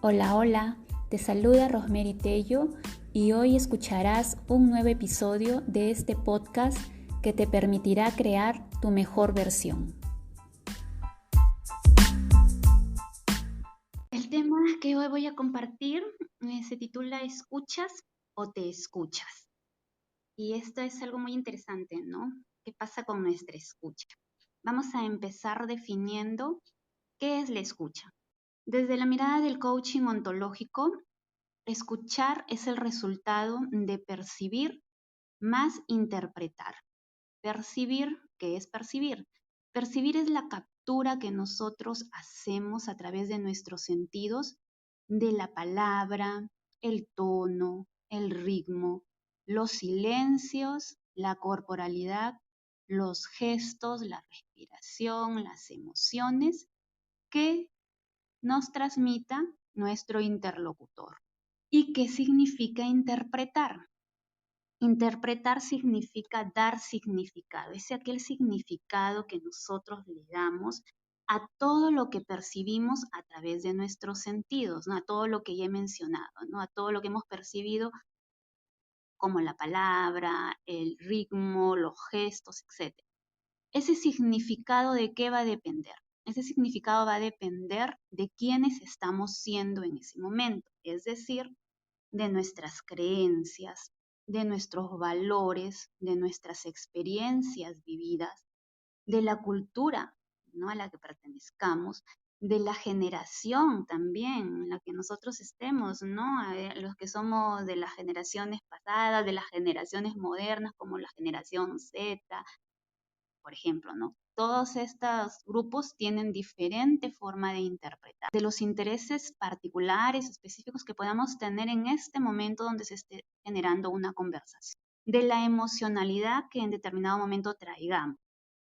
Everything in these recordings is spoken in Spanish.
Hola, hola, te saluda Rosemary Tello y hoy escucharás un nuevo episodio de este podcast que te permitirá crear tu mejor versión. El tema que hoy voy a compartir se titula ¿Escuchas o te escuchas? Y esto es algo muy interesante, ¿no? ¿Qué pasa con nuestra escucha? Vamos a empezar definiendo qué es la escucha. Desde la mirada del coaching ontológico, escuchar es el resultado de percibir más interpretar. Percibir, ¿qué es percibir? Percibir es la captura que nosotros hacemos a través de nuestros sentidos de la palabra, el tono, el ritmo, los silencios, la corporalidad, los gestos, la respiración, las emociones que nos transmita nuestro interlocutor. ¿Y qué significa interpretar? Interpretar significa dar significado, es aquel significado que nosotros le damos a todo lo que percibimos a través de nuestros sentidos, ¿no? A todo lo que ya he mencionado, ¿no? A todo lo que hemos percibido como la palabra, el ritmo, los gestos, etc. Ese significado de qué va a depender. Ese significado va a depender de quiénes estamos siendo en ese momento, es decir, de nuestras creencias, de nuestros valores, de nuestras experiencias vividas, de la cultura, ¿no? A la que pertenezcamos, de la generación también en la que nosotros estemos, ¿no? Los que somos de las generaciones pasadas, de las generaciones modernas, como la generación Z, por ejemplo, ¿no? Todos estos grupos tienen diferente forma de interpretar, de los intereses particulares, específicos que podamos tener en este momento donde se esté generando una conversación, de la emocionalidad que en determinado momento traigamos.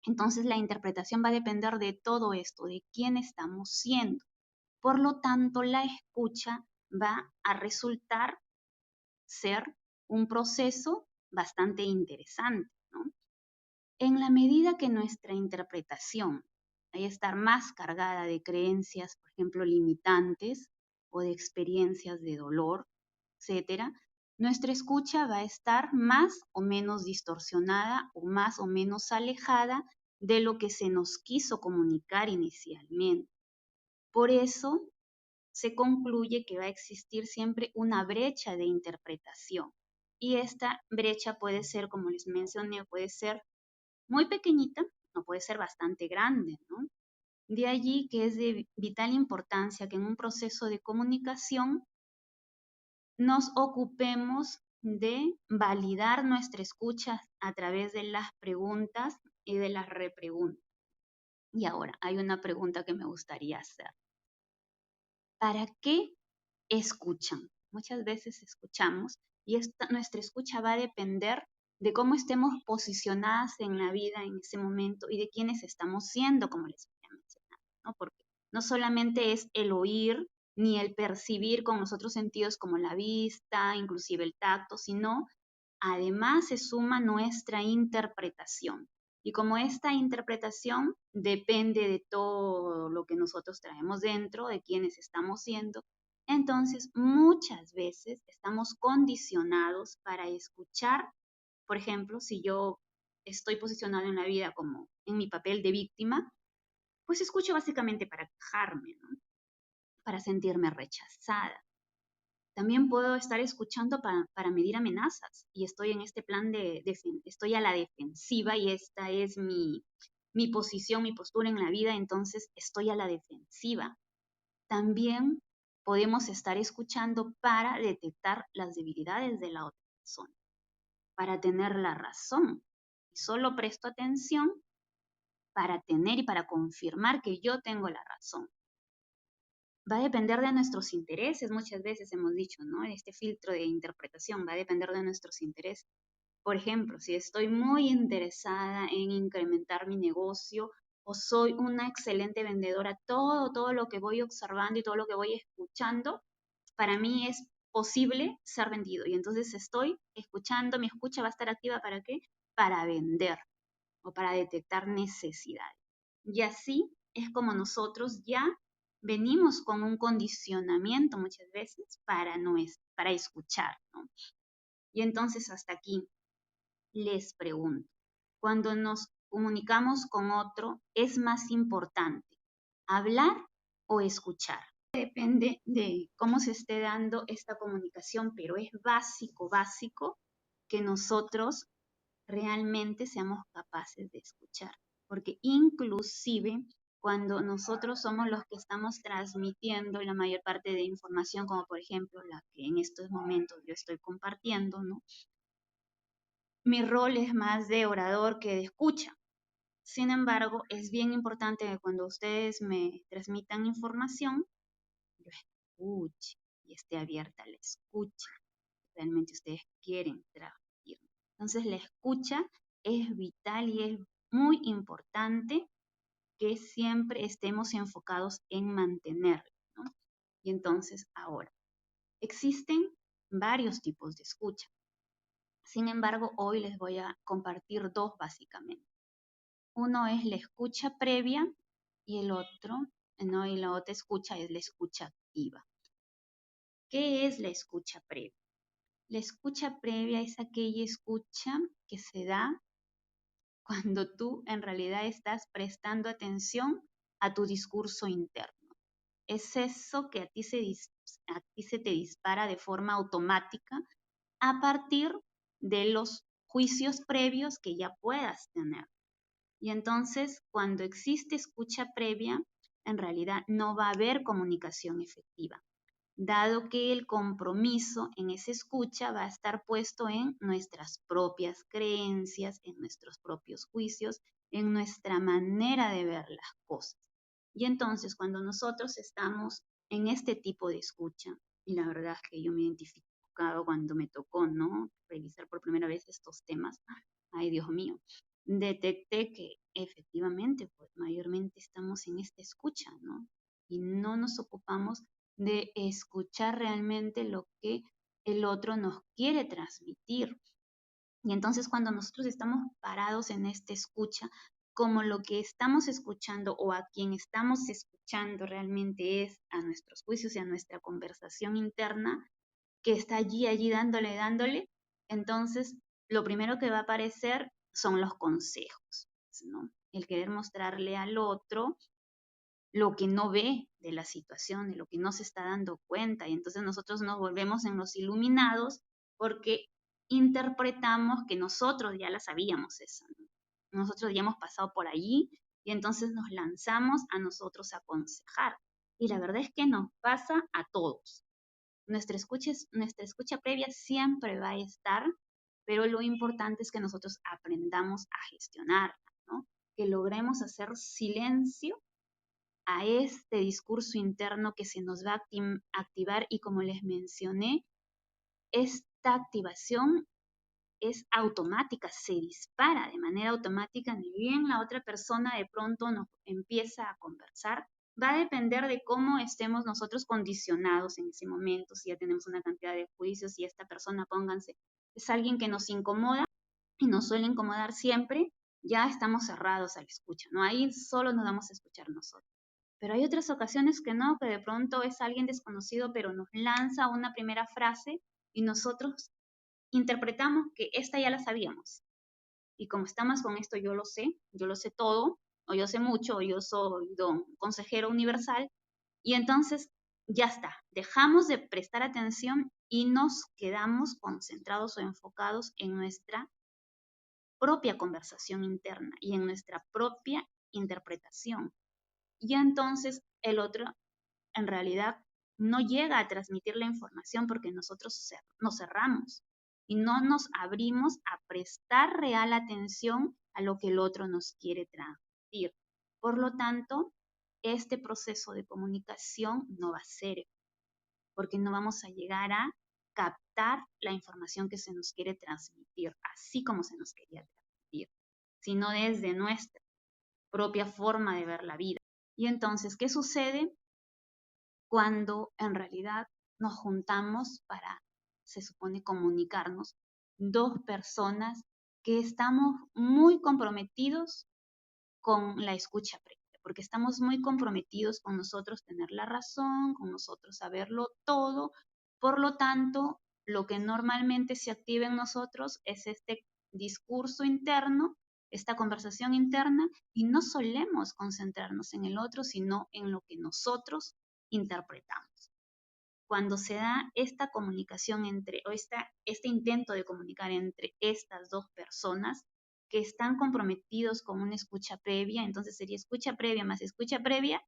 Entonces la interpretación va a depender de todo esto, de quién estamos siendo. Por lo tanto, la escucha va a resultar ser un proceso bastante interesante, ¿no? En la medida que nuestra interpretación vaya a estar más cargada de creencias, por ejemplo, limitantes o de experiencias de dolor, etcétera, nuestra escucha va a estar más o menos distorsionada o más o menos alejada de lo que se nos quiso comunicar inicialmente. Por eso se concluye que va a existir siempre una brecha de interpretación. Y esta brecha puede ser, como les mencioné, puede ser muy pequeñita o puede ser bastante grande, ¿no? De allí que es de vital importancia que en un proceso de comunicación nos ocupemos de validar nuestra escucha a través de las preguntas y de las repreguntas. Y ahora hay una pregunta que me gustaría hacer. ¿Para qué escuchan? Muchas veces escuchamos y nuestra escucha va a depender de cómo estemos posicionadas en la vida en ese momento y de quiénes estamos siendo, como les había mencionado, ¿no? Porque no solamente es el oír ni el percibir con los otros sentidos como la vista, inclusive el tacto, sino además se suma nuestra interpretación. Y como esta interpretación depende de todo lo que nosotros traemos dentro, de quiénes estamos siendo, entonces muchas veces estamos condicionados para escuchar, por ejemplo, si yo estoy posicionado en la vida como en mi papel de víctima, pues escucho básicamente para quejarme, ¿no? Para sentirme rechazada. También puedo estar escuchando para medir amenazas y estoy en este plan estoy a la defensiva y esta es mi posición, mi postura en la vida, entonces estoy a la defensiva. También podemos estar escuchando para detectar las debilidades de la otra persona, para tener la razón. Y solo presto atención para tener y para confirmar que yo tengo la razón. Va a depender de nuestros intereses, muchas veces hemos dicho, ¿no? Este filtro de interpretación va a depender de nuestros intereses. Por ejemplo, si estoy muy interesada en incrementar mi negocio o soy una excelente vendedora, todo lo que voy observando y todo lo que voy escuchando, para mí es posible ser vendido. Y entonces estoy escuchando, mi escucha va a estar activa ¿para qué? Para vender o para detectar necesidades. Y así es como nosotros ya venimos con un condicionamiento muchas veces para escuchar, ¿no? Y entonces hasta aquí les pregunto, cuando nos comunicamos con otro, ¿es más importante hablar o escuchar? Depende de cómo se esté dando esta comunicación, pero es básico que nosotros realmente seamos capaces de escuchar, porque inclusive cuando nosotros somos los que estamos transmitiendo la mayor parte de información, como por ejemplo la que en estos momentos yo estoy compartiendo, ¿no? Mi rol es más de orador que de escucha. Sin embargo, es bien importante que cuando ustedes me transmitan información, yo escuche y esté abierta a la escucha. Realmente ustedes quieren transmitir. Entonces, la escucha es vital y es muy importante que siempre estemos enfocados en mantenerlo, ¿no? Y entonces, ahora, existen varios tipos de escucha. Sin embargo, hoy les voy a compartir dos básicamente. Uno es la escucha previa y el otro, ¿no? Y la otra escucha es la escucha activa. ¿Qué es la escucha previa? La escucha previa es aquella escucha que se da cuando tú en realidad estás prestando atención a tu discurso interno. Es eso que a ti se te dispara de forma automática a partir de los juicios previos que ya puedas tener. Y entonces, cuando existe escucha previa, en realidad no va a haber comunicación efectiva, dado que el compromiso en esa escucha va a estar puesto en nuestras propias creencias, en nuestros propios juicios, en nuestra manera de ver las cosas. Y entonces, cuando nosotros estamos en este tipo de escucha, y la verdad es que yo me identifico cuando me tocó, ¿no? Revisar por primera vez estos temas, ay Dios mío, detecté que efectivamente, pues mayormente estamos en esta escucha, ¿no? Y no nos ocupamos de escuchar realmente lo que el otro nos quiere transmitir. Y entonces cuando nosotros estamos parados en esta escucha, como lo que estamos escuchando o a quien estamos escuchando realmente es a nuestros juicios y a nuestra conversación interna, que está allí dándole, entonces lo primero que va a aparecer son los consejos, ¿no? El querer mostrarle al otro lo que no ve de la situación, de lo que no se está dando cuenta. Y entonces nosotros nos volvemos en los iluminados porque interpretamos que nosotros ya la sabíamos esa, ¿no? Nosotros ya hemos pasado por allí y entonces nos lanzamos a nosotros a aconsejar. Y la verdad es que nos pasa a todos. Nuestra escucha previa siempre va a estar, pero lo importante es que nosotros aprendamos a gestionarla, ¿no? Que logremos hacer silencio a este discurso interno que se nos va a activar y como les mencioné, esta activación es automática, se dispara de manera automática, ni bien la otra persona de pronto nos empieza a conversar, va a depender de cómo estemos nosotros condicionados en ese momento, si ya tenemos una cantidad de juicios, si esta persona, pónganse, es alguien que nos incomoda y nos suele incomodar siempre, ya estamos cerrados a la escucha, ¿no? Ahí solo nos vamos a escuchar nosotros. Pero hay otras ocasiones que no, que de pronto es alguien desconocido, pero nos lanza una primera frase y nosotros interpretamos que esta ya la sabíamos. Y como estamos con esto, yo lo sé todo, o yo sé mucho, o yo soy don consejero universal, y entonces ya está, dejamos de prestar atención y nos quedamos concentrados o enfocados en nuestra propia conversación interna y en nuestra propia interpretación. Y entonces el otro en realidad no llega a transmitir la información porque nosotros nos cerramos y no nos abrimos a prestar real atención a lo que el otro nos quiere transmitir. Por lo tanto, este proceso de comunicación no va a ser, porque no vamos a llegar a captar la información que se nos quiere transmitir, así como se nos quería transmitir, sino desde nuestra propia forma de ver la vida. Y entonces, ¿qué sucede cuando en realidad nos juntamos para, se supone, comunicarnos, dos personas que estamos muy comprometidos con la escucha previa? porque estamos muy comprometidos con nosotros tener la razón, con nosotros saberlo todo. Por lo tanto, lo que normalmente se activa en nosotros es este discurso interno, esta conversación interna, y no solemos concentrarnos en el otro, sino en lo que nosotros interpretamos. Cuando se da esta comunicación entre, o este intento de comunicar entre estas dos personas que están comprometidos con una escucha previa, entonces sería escucha previa más escucha previa,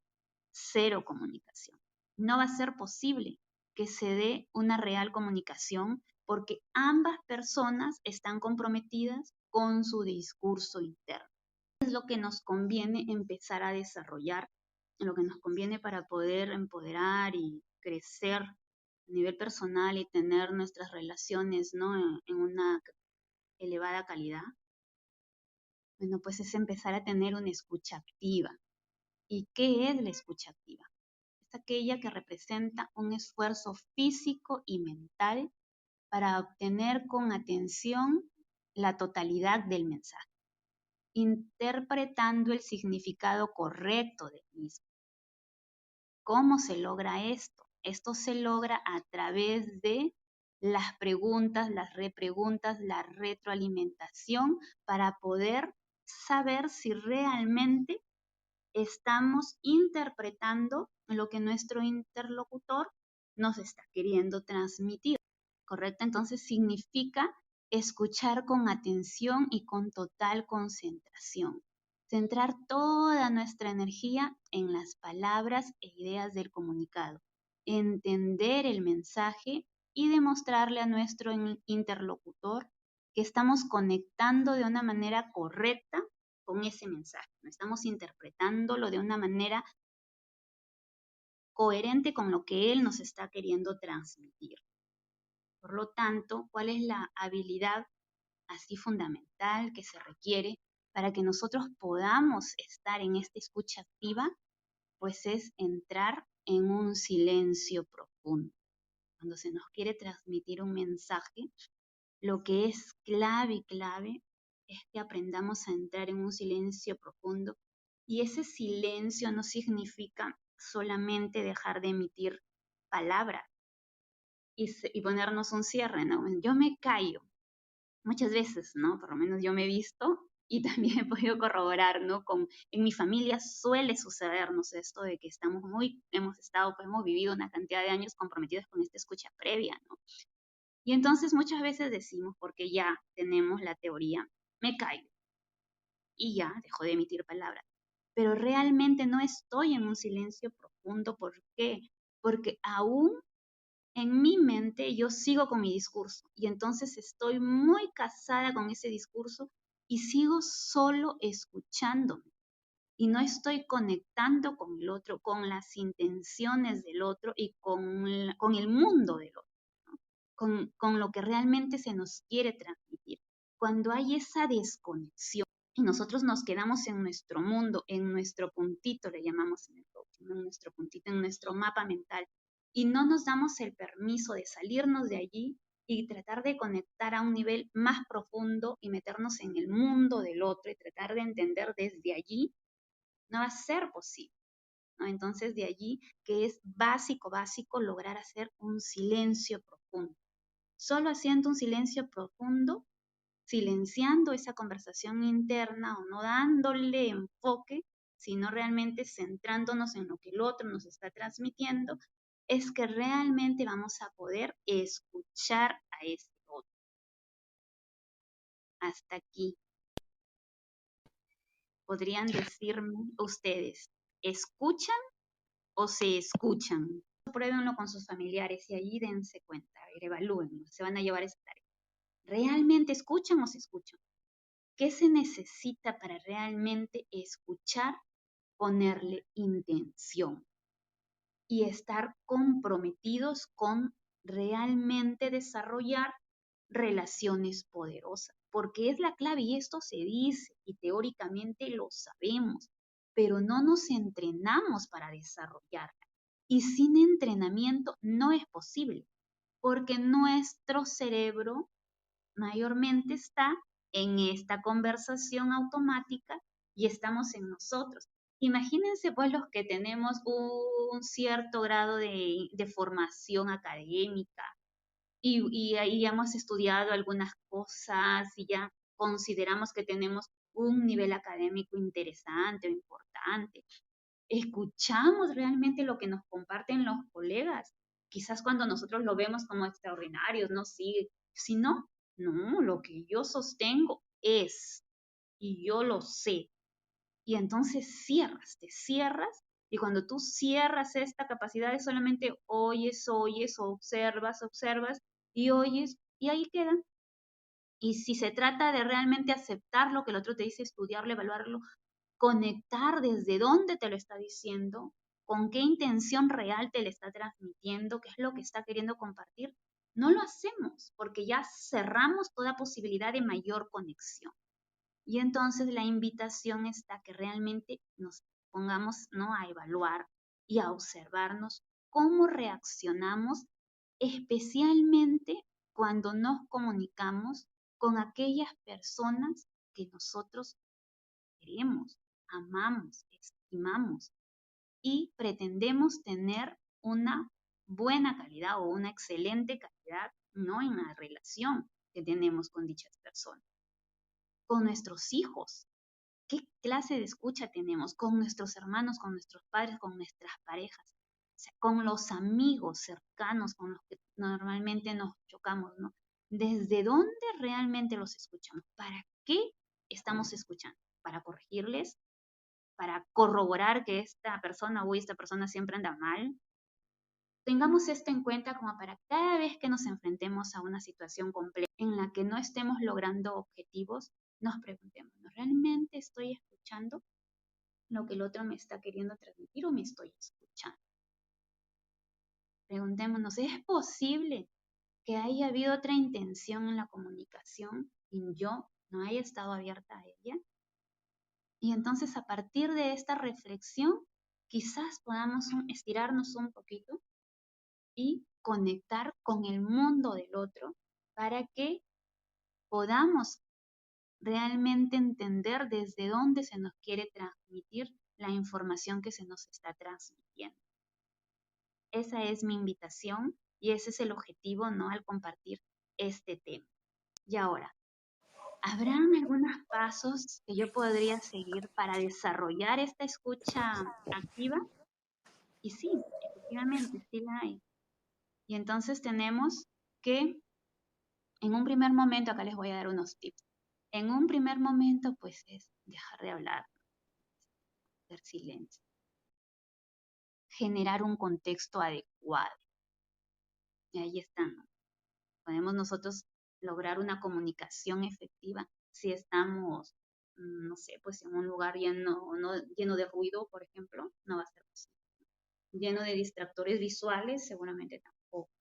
cero comunicación. No va a ser posible que se dé una real comunicación porque ambas personas están comprometidas con su discurso interno. Es lo que nos conviene empezar a desarrollar, lo que nos conviene para poder empoderar y crecer a nivel personal y tener nuestras relaciones, ¿no?, en una elevada calidad. Bueno, pues es empezar a tener una escucha activa. ¿Y qué es la escucha activa? Es aquella que representa un esfuerzo físico y mental para obtener con atención la totalidad del mensaje, interpretando el significado correcto del mismo. ¿Cómo se logra esto? Esto se logra a través de las preguntas, las repreguntas, la retroalimentación para poder saber si realmente estamos interpretando lo que nuestro interlocutor nos está queriendo transmitir, ¿correcto? Entonces significa escuchar con atención y con total concentración. Centrar toda nuestra energía en las palabras e ideas del comunicado. Entender el mensaje y demostrarle a nuestro interlocutor que estamos conectando de una manera correcta con ese mensaje. No estamos interpretándolo de una manera coherente con lo que él nos está queriendo transmitir. Por lo tanto, ¿cuál es la habilidad así fundamental que se requiere para que nosotros podamos estar en esta escucha activa? Pues es entrar en un silencio profundo. Cuando se nos quiere transmitir un mensaje, lo que es clave es que aprendamos a entrar en un silencio profundo, y ese silencio no significa solamente dejar de emitir palabras y ponernos un cierre, ¿no? Yo me callo muchas veces, ¿no? Por lo menos yo me he visto y también he podido corroborar, ¿no? En mi familia suele sucedernos esto de que hemos vivido una cantidad de años comprometidos con esta escucha previa, ¿no? Y entonces muchas veces decimos, porque ya tenemos la teoría, me callo y ya dejo de emitir palabras. Pero realmente no estoy en un silencio profundo. ¿Por qué? Porque aún en mi mente yo sigo con mi discurso y entonces estoy muy casada con ese discurso y sigo solo escuchándome y no estoy conectando con el otro, con las intenciones del otro y con el mundo del otro, ¿no? Con lo que realmente se nos quiere transmitir. Cuando hay esa desconexión y nosotros nos quedamos en nuestro mundo, en nuestro puntito, le llamamos en el coaching, en nuestro puntito, en nuestro mapa mental, y no nos damos el permiso de salirnos de allí y tratar de conectar a un nivel más profundo y meternos en el mundo del otro y tratar de entender desde allí, no va a ser posible, ¿no? Entonces de allí que es básico lograr hacer un silencio profundo. Solo haciendo un silencio profundo, silenciando esa conversación interna o no dándole enfoque, sino realmente centrándonos en lo que el otro nos está transmitiendo, es que realmente vamos a poder escuchar a ese otro. Hasta aquí. ¿Podrían decirme ustedes, escuchan o se escuchan? Pruébenlo con sus familiares y allí dense cuenta, a ver, evalúenlo, se van a llevar esa tarea. ¿Realmente escuchan o se escuchan? ¿Qué se necesita para realmente escuchar? Ponerle intención y estar comprometidos con realmente desarrollar relaciones poderosas, porque es la clave y esto se dice y teóricamente lo sabemos, pero no nos entrenamos para desarrollarla. Y sin entrenamiento no es posible, porque nuestro cerebro mayormente está en esta conversación automática y estamos en nosotros. Imagínense pues los que tenemos un cierto grado de formación académica y ahí hemos estudiado algunas cosas y ya consideramos que tenemos un nivel académico interesante o importante. Escuchamos realmente lo que nos comparten los colegas. Quizás cuando nosotros lo vemos como extraordinarios, no sí, si no, no, lo que yo sostengo es y yo lo sé. Y entonces cierras, te cierras y cuando tú cierras esta capacidad de solamente oyes, observas, observas y oyes y ahí queda. Y si se trata de realmente aceptar lo que el otro te dice, estudiarlo, evaluarlo, conectar desde dónde te lo está diciendo, con qué intención real te le está transmitiendo, qué es lo que está queriendo compartir, no lo hacemos porque ya cerramos toda posibilidad de mayor conexión. Y entonces la invitación está que realmente nos pongamos, ¿no?, a evaluar y a observarnos cómo reaccionamos, especialmente cuando nos comunicamos con aquellas personas que nosotros queremos, amamos, estimamos y pretendemos tener una buena calidad o una excelente calidad, ¿no?, en la relación que tenemos con dichas personas, con nuestros hijos. ¿Qué clase de escucha tenemos con nuestros hermanos, con nuestros padres, con nuestras parejas? O sea, con los amigos cercanos con los que normalmente nos chocamos, ¿no? ¿Desde dónde realmente los escuchamos? ¿Para qué estamos escuchando? ¿Para corregirles? ¿Para corroborar que esta persona o esta persona siempre anda mal? Tengamos esto en cuenta como para cada vez que nos enfrentemos a una situación compleja en la que no estemos logrando objetivos, nos preguntemos, ¿no realmente estoy escuchando lo que el otro me está queriendo transmitir o me estoy escuchando? Preguntémonos, ¿es posible que haya habido otra intención en la comunicación y yo no haya estado abierta a ella? Y entonces a partir de esta reflexión, quizás podamos estirarnos un poquito y conectar con el mundo del otro para que podamos realmente entender desde dónde se nos quiere transmitir la información que se nos está transmitiendo. Esa es mi invitación y ese es el objetivo, ¿no?, al compartir este tema. Y ahora, ¿habrán algunos pasos que yo podría seguir para desarrollar esta escucha activa? Y sí, efectivamente, sí la hay. Y entonces tenemos que, en un primer momento, acá les voy a dar unos tips. En un primer momento, pues es dejar de hablar, hacer silencio, generar un contexto adecuado. Y ahí están, ¿no? Podemos nosotros lograr una comunicación efectiva si estamos, no sé, pues en un lugar lleno, no, lleno de ruido, por ejemplo, no va a ser posible. Lleno de distractores visuales, seguramente tampoco.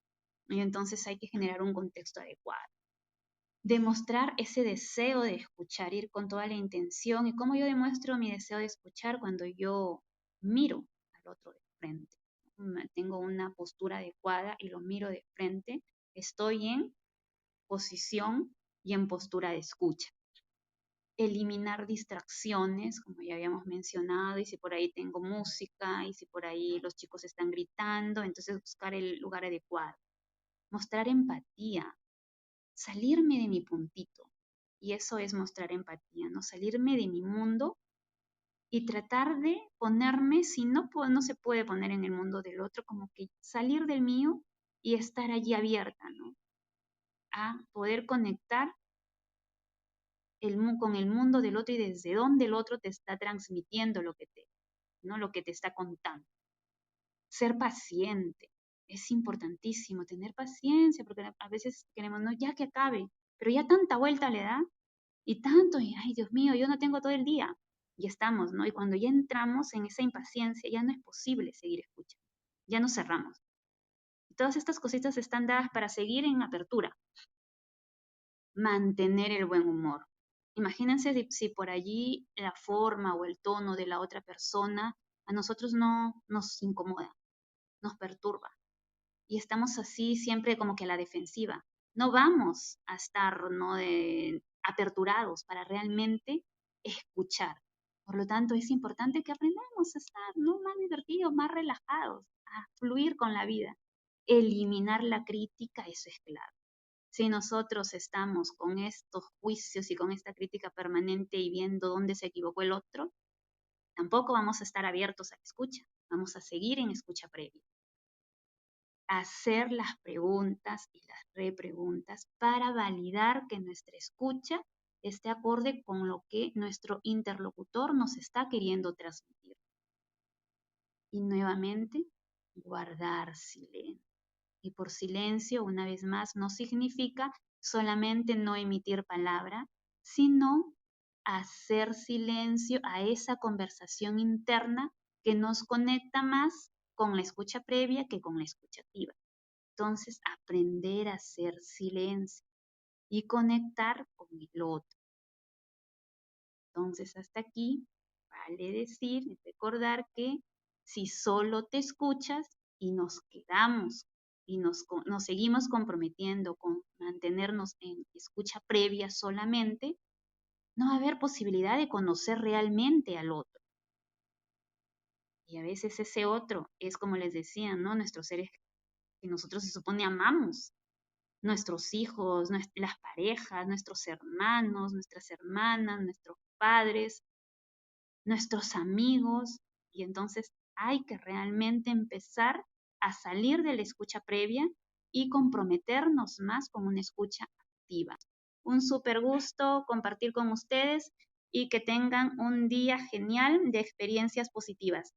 Y entonces hay que generar un contexto adecuado. Demostrar ese deseo de escuchar, ir con toda la intención. ¿Y cómo yo demuestro mi deseo de escuchar? Cuando yo miro al otro de frente. Tengo una postura adecuada y lo miro de frente. Estoy en posición y en postura de escucha. Eliminar distracciones, como ya habíamos mencionado, y si por ahí tengo música, y si por ahí los chicos están gritando, entonces buscar el lugar adecuado. Mostrar empatía, salirme de mi puntito. Y eso es mostrar empatía, ¿no? Salirme de mi mundo y tratar de ponerme, si no, no se puede poner en el mundo del otro, como que salir del mío y estar allí abierta, ¿no? A poder conectar con el mundo del otro y desde dónde el otro te está transmitiendo lo que ¿no?, lo que te está contando. Ser paciente. Es importantísimo tener paciencia porque a veces queremos, no, ya que acabe, pero ya tanta vuelta le da y tanto, y ay, Dios mío, yo no tengo todo el día. Y estamos, ¿no? Y cuando ya entramos en esa impaciencia, ya no es posible seguir escuchando. Ya nos cerramos. Y todas estas cositas están dadas para seguir en apertura. Mantener el buen humor. Imagínense si por allí la forma o el tono de la otra persona a nosotros no nos incomoda, nos perturba. Y estamos así siempre como que a la defensiva. No vamos a estar, ¿no?, aperturados para realmente escuchar. Por lo tanto, es importante que aprendamos a estar, ¿no?, más divertidos, más relajados, a fluir con la vida. Eliminar la crítica, eso es clave. Si nosotros estamos con estos juicios y con esta crítica permanente y viendo dónde se equivocó el otro, tampoco vamos a estar abiertos a la escucha. Vamos a seguir en escucha previa. Hacer las preguntas y las repreguntas para validar que nuestra escucha esté acorde con lo que nuestro interlocutor nos está queriendo transmitir. Y nuevamente, guardar silencio. Y por silencio, una vez más, no significa solamente no emitir palabra, sino hacer silencio a esa conversación interna que nos conecta más con la escucha previa que con la escucha activa. Entonces, aprender a hacer silencio y conectar con el otro. Entonces, hasta aquí vale decir y recordar que si solo te escuchas y nos quedamos y nos seguimos comprometiendo con mantenernos en escucha previa solamente, no va a haber posibilidad de conocer realmente al otro. Y a veces ese otro es, como les decía, ¿no?, nuestros seres que nosotros se supone amamos. Nuestros hijos, las parejas, nuestros hermanos, nuestras hermanas, nuestros padres, nuestros amigos. Y entonces hay que realmente empezar a salir de la escucha previa y comprometernos más con una escucha activa. Un súper gusto compartir con ustedes y que tengan un día genial de experiencias positivas.